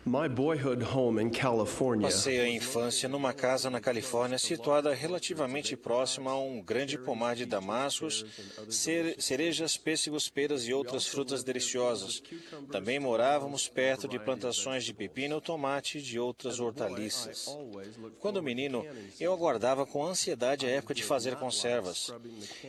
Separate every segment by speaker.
Speaker 1: My boyhood home in California.
Speaker 2: Passei a infância numa casa na Califórnia situada relativamente próxima a um grande pomar de damascos, cerejas, pêssegos, peras e outras frutas deliciosas. Também morávamos perto de plantações de pepino, tomate e de outras hortaliças. Quando menino, eu aguardava com ansiedade a época de fazer conservas.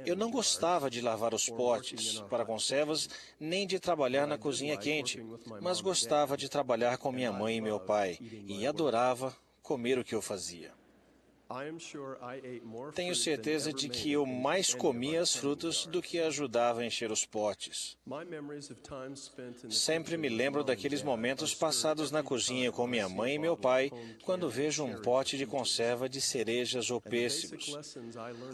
Speaker 2: Eu não gostava de lavar os potes para conservas nem de trabalhar na cozinha quente, mas gostava de trabalhar com minha mãe e meu pai, e adorava comer o que eu fazia. Tenho certeza de que eu mais comia as frutas do que ajudava a encher os potes. Sempre me lembro daqueles momentos passados na cozinha com minha mãe e meu pai, quando vejo um pote de conserva de cerejas ou pêssegos.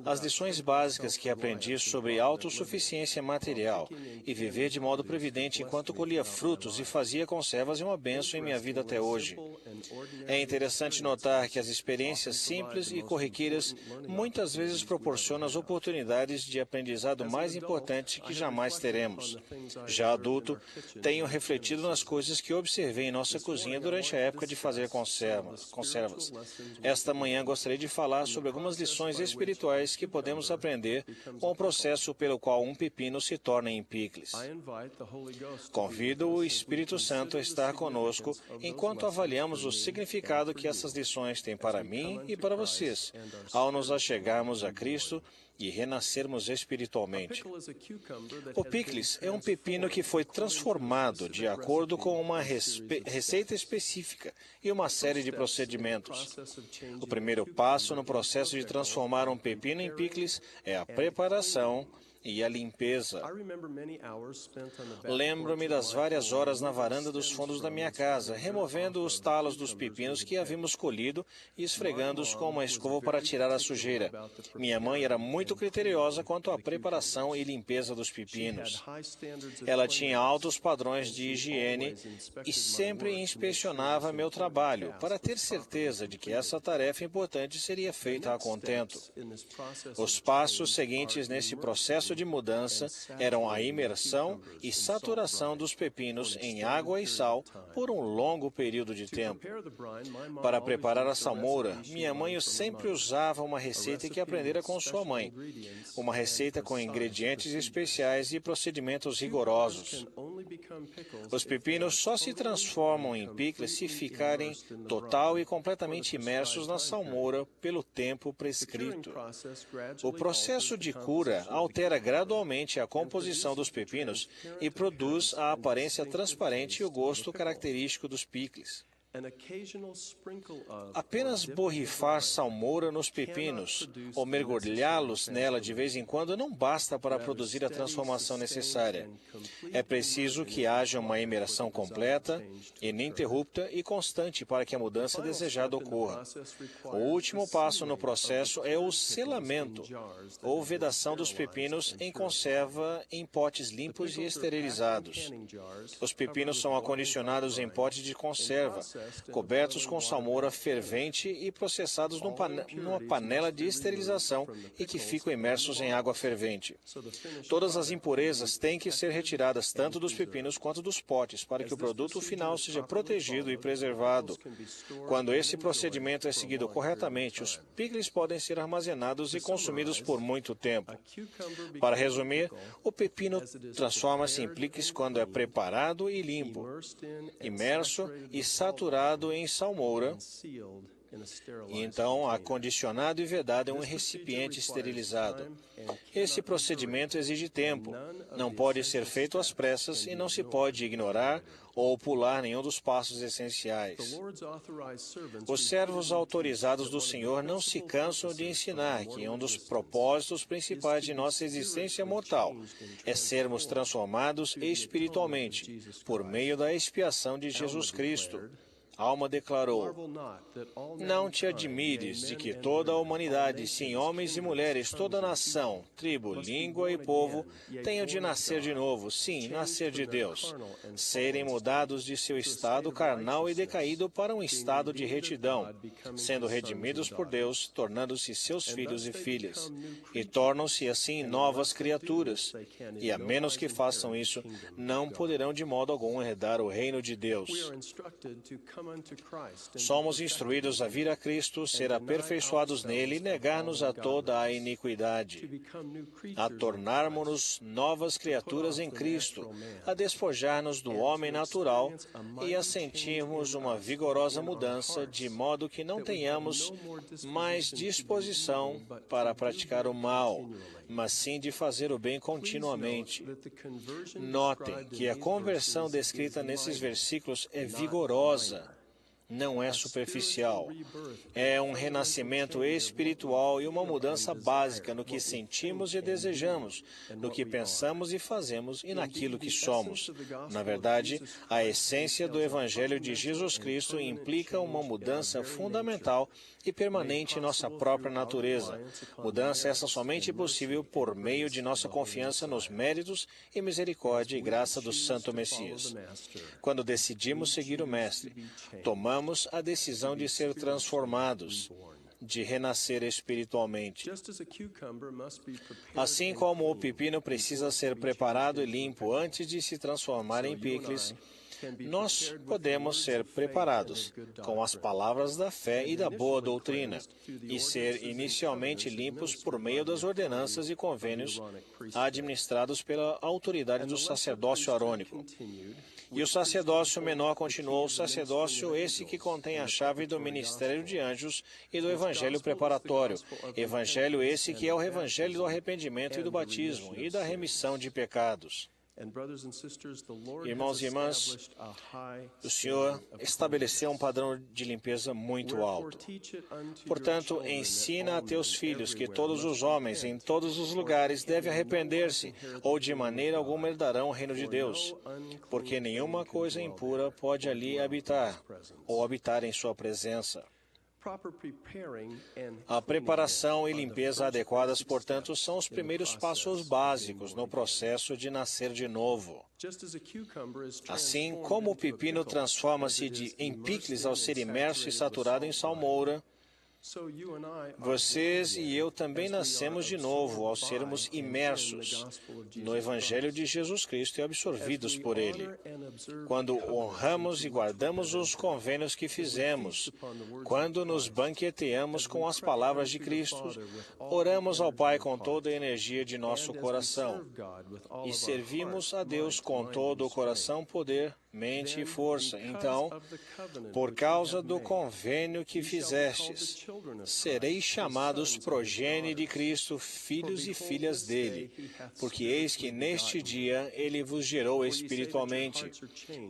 Speaker 2: As lições básicas que aprendi sobre autossuficiência material e viver de modo previdente enquanto colhia frutos e fazia conservas é uma bênção em minha vida até hoje. É interessante notar que as experiências simples e corriqueiras muitas vezes proporcionam as oportunidades de aprendizado mais importantes que jamais teremos. Já adulto, tenho refletido nas coisas que observei em nossa cozinha durante a época de fazer conservas. Esta manhã gostaria de falar sobre algumas lições espirituais que podemos aprender com o processo pelo qual um pepino se torna em picles. Convido o Espírito Santo a estar conosco enquanto avaliamos o significado que essas lições têm para mim e para vocês, ao nos achegarmos a Cristo e renascermos espiritualmente. O picles é um pepino que foi transformado de acordo com uma receita específica e uma série de procedimentos. O primeiro passo no processo de transformar um pepino em picles é a preparação e a limpeza. Lembro-me das várias horas na varanda dos fundos da minha casa, removendo os talos dos pepinos que havíamos colhido e esfregando-os com uma escova para tirar a sujeira. Minha mãe era muito criteriosa quanto à preparação e limpeza dos pepinos. Ela tinha altos padrões de higiene e sempre inspecionava meu trabalho para ter certeza de que essa tarefa importante seria feita a contento. Os passos seguintes nesse processo de mudança eram a imersão e saturação dos pepinos em água e sal por um longo período de tempo. Para preparar a salmoura, minha mãe sempre usava uma receita que aprendera com sua mãe, uma receita com ingredientes especiais e procedimentos rigorosos. Os pepinos só se transformam em picles se ficarem total e completamente imersos na salmoura pelo tempo prescrito. O processo de cura altera gradualmente a composição dos pepinos e produz a aparência transparente e o gosto característico dos picles. Apenas borrifar salmoura nos pepinos ou mergulhá-los nela de vez em quando não basta para produzir a transformação necessária. É preciso que haja uma imersão completa, ininterrupta e constante para que a mudança desejada ocorra. O último passo no processo é o selamento, ou vedação dos pepinos em conserva em potes limpos e esterilizados. Os pepinos são acondicionados em potes de conserva, cobertos com salmoura fervente e processados numa panela de esterilização e que ficam imersos em água fervente. Todas as impurezas têm que ser retiradas tanto dos pepinos quanto dos potes para que o produto final seja protegido e preservado. Quando esse procedimento é seguido corretamente, os picles podem ser armazenados e consumidos por muito tempo. Para resumir, o pepino transforma-se em picles quando é preparado e limpo, imerso e saturado em salmoura, e então acondicionado e vedado em um recipiente esterilizado. Esse procedimento exige tempo, não pode ser feito às pressas e não se pode ignorar ou pular nenhum dos passos essenciais. Os servos autorizados do Senhor não se cansam de ensinar que um dos propósitos principais de nossa existência mortal é sermos transformados espiritualmente por meio da expiação de Jesus Cristo. Alma declarou: não te admires de que toda a humanidade, sim, homens e mulheres, toda nação, tribo, língua e povo, tenham de nascer de novo, sim, nascer de Deus, serem mudados de seu estado carnal e decaído para um estado de retidão, sendo redimidos por Deus, tornando-se seus filhos e filhas, e tornam-se assim novas criaturas, e a menos que façam isso, não poderão de modo algum herdar o reino de Deus. Somos instruídos a vir a Cristo, ser aperfeiçoados nele e negar-nos a toda a iniquidade, a tornarmos-nos novas criaturas em Cristo, a despojar-nos do homem natural e a sentirmos uma vigorosa mudança, de modo que não tenhamos mais disposição para praticar o mal, mas sim de fazer o bem continuamente. Notem que a conversão descrita nesses versículos é vigorosa, não é superficial. É um renascimento espiritual e uma mudança básica no que sentimos e desejamos, no que pensamos e fazemos e naquilo que somos. Na verdade, a essência do Evangelho de Jesus Cristo implica uma mudança fundamental e permanente em nossa própria natureza. Mudança essa somente possível por meio de nossa confiança nos méritos e misericórdia e graça do Santo Messias. Quando decidimos seguir o Mestre, tomamos a decisão de ser transformados, de renascer espiritualmente. Assim como o pepino precisa ser preparado e limpo antes de se transformar em picles, nós podemos ser preparados com as palavras da fé e da boa doutrina e ser inicialmente limpos por meio das ordenanças e convênios administrados pela autoridade do sacerdócio arônico. E o sacerdócio menor continuou o sacerdócio esse que contém a chave do ministério de anjos e do evangelho preparatório, evangelho esse que é o evangelho do arrependimento e do batismo e da remissão de pecados. Irmãos e irmãs, o Senhor estabeleceu um padrão de limpeza muito alto. Portanto, ensina a teus filhos que todos os homens em todos os lugares devem arrepender-se, ou de maneira alguma herdarão o reino de Deus, porque nenhuma coisa impura pode ali habitar, ou habitar em sua presença. A preparação e limpeza adequadas, portanto, são os primeiros passos básicos no processo de nascer de novo. Assim como o pepino transforma-se em picles ao ser imerso e saturado em salmoura, vocês e eu também nascemos de novo ao sermos imersos no Evangelho de Jesus Cristo e absorvidos por Ele. Quando honramos e guardamos os convênios que fizemos, quando nos banqueteamos com as palavras de Cristo, oramos ao Pai com toda a energia de nosso coração e servimos a Deus com todo o coração, poder, mente e força. Então, por causa do convênio que fizestes, sereis chamados progênie de Cristo, filhos e filhas dele, porque eis que neste dia ele vos gerou espiritualmente,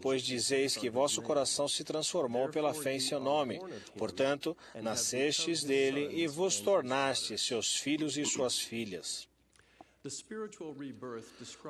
Speaker 2: pois dizeis que vosso coração se transformou pela fé em seu nome. Portanto, nascestes dele e vos tornastes seus filhos e suas filhas.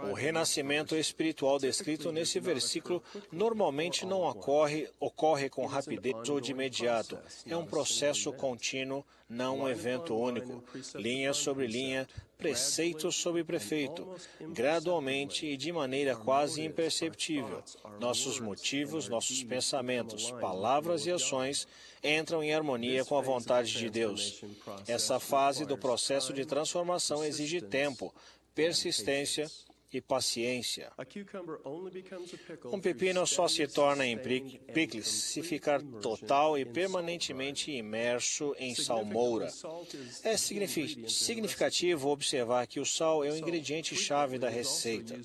Speaker 2: O renascimento espiritual descrito nesse versículo normalmente não ocorre com rapidez ou de imediato. É um processo contínuo, não um evento único. Linha sobre linha, preceito sobre preceito, gradualmente e de maneira quase imperceptível. Nossos motivos, nossos pensamentos, palavras e ações entram em harmonia com a vontade de Deus. Essa fase do processo de transformação exige tempo, persistência e paciência. Um pepino só se torna em picles se ficar total e permanentemente imerso em salmoura. É significativo observar que o sal é o ingrediente-chave da receita.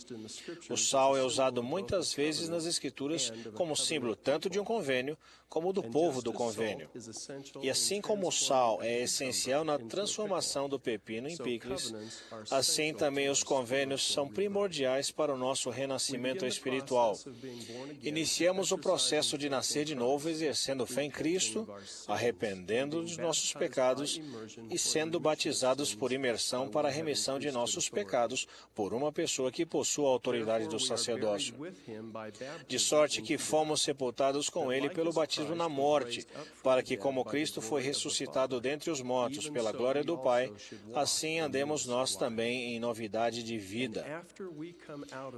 Speaker 2: O sal é usado muitas vezes nas Escrituras como símbolo tanto de um convênio como do povo do convênio. E assim como o sal é essencial na transformação do pepino em picles, assim também os convênios são primordiais primordiais para o nosso renascimento espiritual. Iniciamos o processo de nascer de novo exercendo fé em Cristo, arrependendo dos nossos pecados e sendo batizados por imersão para a remissão de nossos pecados por uma pessoa que possua a autoridade do sacerdócio. De sorte que fomos sepultados com ele pelo batismo na morte, para que, como Cristo foi ressuscitado dentre os mortos pela glória do Pai, assim andemos nós também em novidade de vida.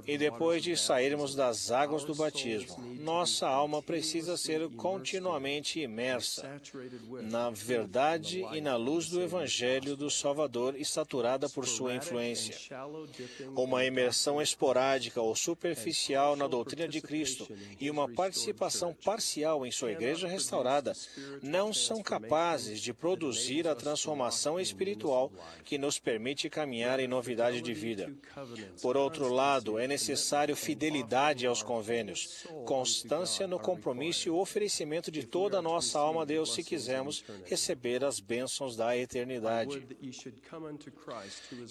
Speaker 2: E depois de sairmos das águas do batismo, nossa alma precisa ser continuamente imersa na verdade e na luz do Evangelho do Salvador e saturada por sua influência. Uma imersão esporádica ou superficial na doutrina de Cristo e uma participação parcial em sua igreja restaurada não são capazes de produzir a transformação espiritual que nos permite caminhar em novidade de vida. Por outro lado, é necessário fidelidade aos convênios, constância no compromisso e o oferecimento de toda a nossa alma a Deus se quisermos receber as bênçãos da eternidade.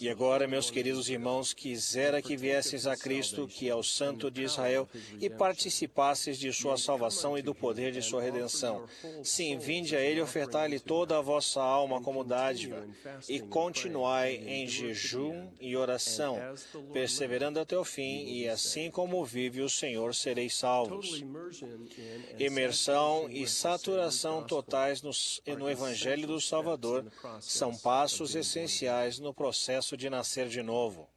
Speaker 2: E agora, meus queridos irmãos, quisera que viesseis a Cristo, que é o Santo de Israel, e participasseis de sua salvação e do poder de sua redenção. Sim, vinde a Ele, ofertai-lhe toda a vossa alma como dádiva, e continuai em jejum e oração, perseverando até o fim, e assim como vive o Senhor, sereis salvos. Imersão e saturação totais no Evangelho do Salvador são passos essenciais no processo de nascer de novo.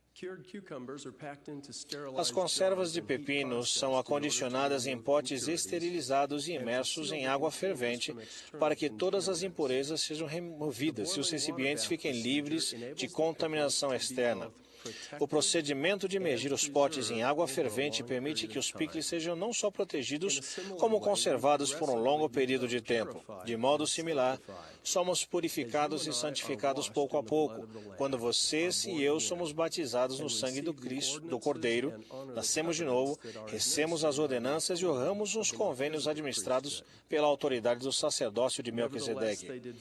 Speaker 2: As conservas de pepinos são acondicionadas em potes esterilizados e imersos em água fervente para que todas as impurezas sejam removidas e os recipientes fiquem livres de contaminação externa. O procedimento de imergir os potes em água fervente permite que os picles sejam não só protegidos, como conservados por um longo período de tempo. De modo similar, somos purificados e santificados pouco a pouco, quando vocês e eu somos batizados no sangue do Cristo, do Cordeiro, nascemos de novo, recebemos as ordenanças e honramos os convênios administrados pela autoridade do sacerdócio de Melquisedeque.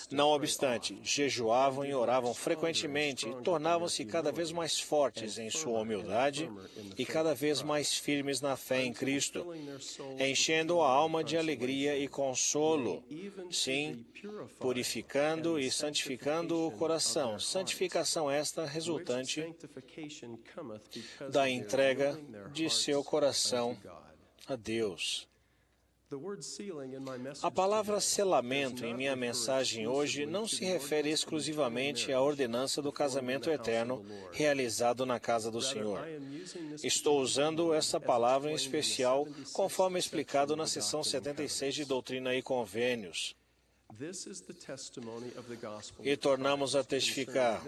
Speaker 2: Não obstante, jejuavam e oravam frequentemente e tornavam-se cada vez mais fortes em sua humildade e cada vez mais firmes na fé em Cristo, enchendo a alma de alegria e consolo, sim, purificando e santificando o coração, santificação esta resultante da entrega de seu coração a Deus. A palavra selamento em minha mensagem hoje não se refere exclusivamente à ordenança do casamento eterno realizado na casa do Senhor. Estou usando essa palavra em especial conforme explicado na seção 76 de Doutrina e Convênios. E tornamos a testificar.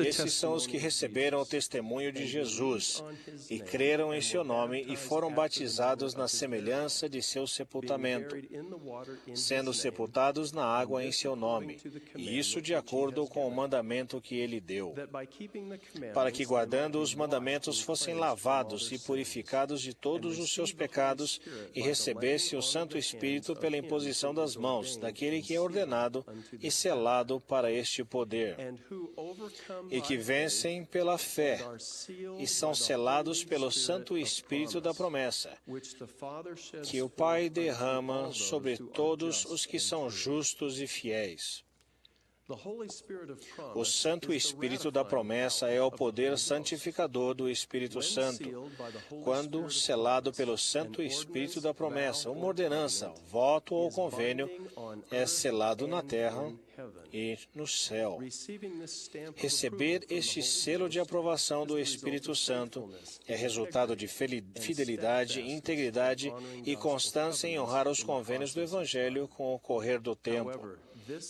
Speaker 2: Esses são os que receberam o testemunho de Jesus e creram em seu nome e foram batizados na semelhança de seu sepultamento, sendo sepultados na água em seu nome, e isso de acordo com o mandamento que ele deu, para que, guardando os mandamentos, fossem lavados e purificados de todos os seus pecados e recebessem o Santo Espírito pela imposição das mãos daquele que é ordenado e selado para este poder, e que vencem pela fé e são selados pelo Santo Espírito da promessa, que o Pai derrama sobre todos os que são justos e fiéis. O Santo Espírito da promessa é o poder santificador do Espírito Santo. Quando selado pelo Santo Espírito da promessa, uma ordenança, voto ou convênio é selado na terra e no céu. Receber este selo de aprovação do Espírito Santo é resultado de fidelidade, integridade e constância em honrar os convênios do Evangelho com o correr do tempo.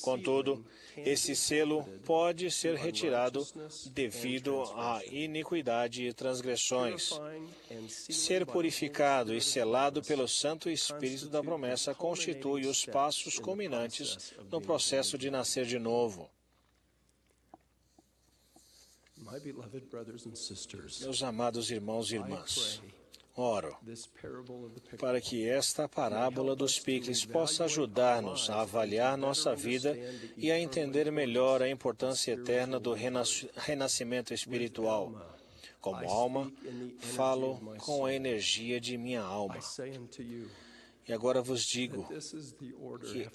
Speaker 2: Contudo, esse selo pode ser retirado devido à iniquidade e transgressões. Ser purificado e selado pelo Santo Espírito da promessa constitui os passos culminantes no processo de nascer de novo. Meus amados irmãos e irmãs, Oro para que esta parábola dos picles possa ajudar-nos a avaliar nossa vida e a entender melhor a importância eterna do renascimento espiritual. Como alma, falo com a energia de minha alma. E agora vos digo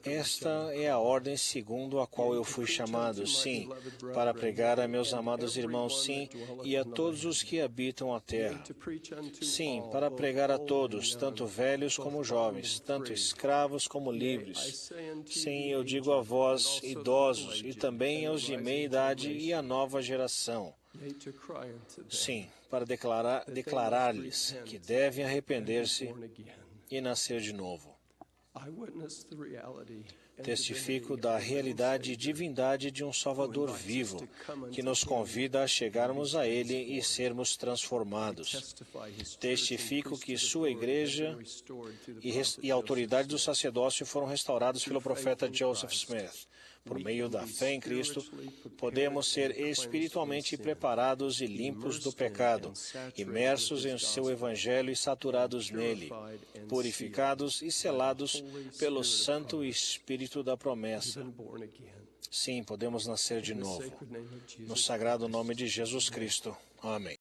Speaker 2: que esta é a ordem segundo a qual eu fui chamado, sim, para pregar a meus amados irmãos, sim, e a todos os que habitam a terra. Sim, para pregar a todos, tanto velhos como jovens, tanto escravos como livres. Sim, eu digo a vós, idosos, e também aos de meia idade e à nova geração. Sim, para declarar-lhes que devem arrepender-se e nascer de novo. Testifico da realidade e divindade de um Salvador vivo, que nos convida a chegarmos a Ele e sermos transformados. Testifico que sua igreja e a autoridade do sacerdócio foram restaurados pelo profeta Joseph Smith. Por meio da fé em Cristo, podemos ser espiritualmente preparados e limpos do pecado, imersos em seu Evangelho e saturados nele, purificados e selados pelo Santo Espírito da promessa. Sim, podemos nascer de novo. No sagrado nome de Jesus Cristo. Amém.